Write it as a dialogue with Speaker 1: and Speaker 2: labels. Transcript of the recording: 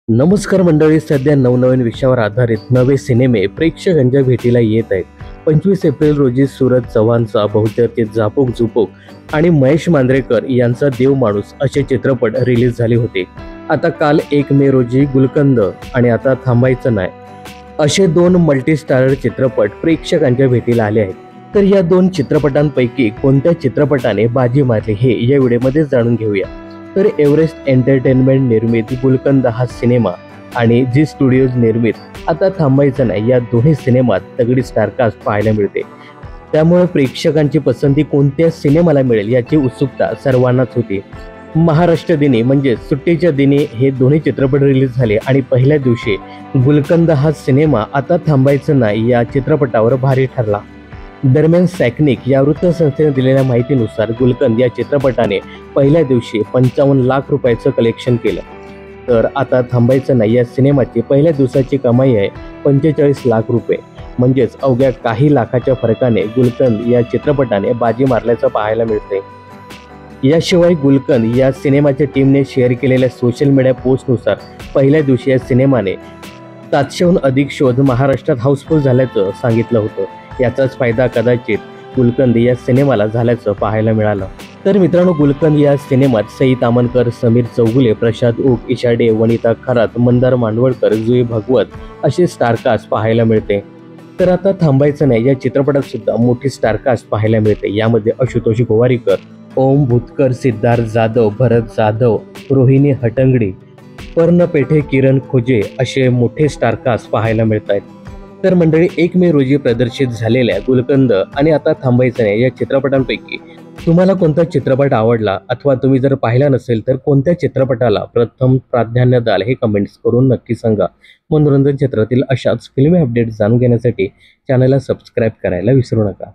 Speaker 1: नमस्कार मंडळी, सध्या नवनवीन विषयावर आधारित नवे सिनेमे प्रेक्षकांच्या भेटीला येत आहेत. 25 एप्रिल रोजी सूरज चव्हाणचा बहुचर्चित झापोक झुपोक आणि महेश मांजरेकर यांचा देव माणूस असे चित्रपट रिलीज झाले होते. आता काल 1 मे रोजी गुलकंद आणि आता थांबायचं नाही असे दोन मल्टीस्टारर चित्रपट प्रेक्षकांच्या भेटीला आले आहेत. तर या दोन चित्रपटांपैकी कोणत्या चित्रपटाने बाजी मारली हे या व्हिडिओमध्ये जाणून घेऊया. तर एव्हरेस्ट एंटरटेनमेंट निर्मित गुलकंद हा सिनेमा आणि जी स्टुडिओज निर्मित आता थांबायचं नाही या दोन्ही सिनेमात तगडी स्टारकास्ट पाहायला मिळते. त्यामुळे प्रेक्षकांची पसंती कोणत्या सिनेमाला मिळेल याची उत्सुकता सर्वांनाच होती. महाराष्ट्र दिनी म्हणजे सुट्टीच्या दिनी हे दोन्ही चित्रपट रिलीज झाले आणि पहिल्या दिवशी गुलकंद हा सिनेमा आता थांबायचं नाही या चित्रपटावर भारी ठरला. दरम्यान सॅकनिक या वृत्तसंस्थेने दिलेल्या माहितीनुसार गुलकंद या चित्रपटाने पहिल्या दिवशी 55 लाख रुपयाचं कलेक्शन केलं. तर आता थांबायचं नाही या सिनेमाची पहिल्या दिवसाची कमाई आहे 45 लाख रुपये. म्हणजेच अवघ्या काही लाखाच्या फरकाने गुलकंद या चित्रपटाने बाजी मारल्याचं पाहायला मिळते. याशिवाय गुलकंद या सिनेमाच्या टीमने शेअर केलेल्या सोशल मीडिया पोस्टनुसार पहिल्या दिवशी या सिनेमाने 700हून अधिक शोध महाराष्ट्रात हाऊसफुल झाल्याचं सांगितलं होतं. याचाच फायदा कदाचित गुलकंद या सिनेमाला झाल्याचं पाहायला मिळालं. तर मित्रांनो, गुलकंद या सिनेमात सई तामणकर, समीर चौगुले, प्रशांत ओक, ईशा डे, वनिता खरात, मंदार मांडवळकर, जुई भगवत असे स्टारकास्ट पाहायला मिळते. तर आता थांबायचं नाही या चित्रपटात सुद्धा मोठी स्टारकास्ट पाहायला मिळते. यामध्ये आशुतोष गोवारीकर, ओम भूतकर, सिद्धार्थ जाधव, भरत जाधव, रोहिणी हटंगडी, पर्ण पेठे, किरण खोजे असे मोठे स्टारकास्ट पाहायला मिळत आहेत. तर मंडळी, 1 मे रोजी प्रदर्शित झालेल्या गुलकंद आणि आता थांबायचं नाही या चित्रपटांपैकी तुम्हाला कोणता चित्रपट आवडला, अथवा तुम्ही जर पाहिला नसेल तर कोणत्या चित्रपटाला प्रथम प्राधान्य द्याल हे कमेंट्स करून नक्की सांगा. मनोरंजन क्षेत्रातील अशाच फिल्मी अपडेट्स जाणून घेण्यासाठी चॅनलला सबस्क्राईब करायला विसरू नका.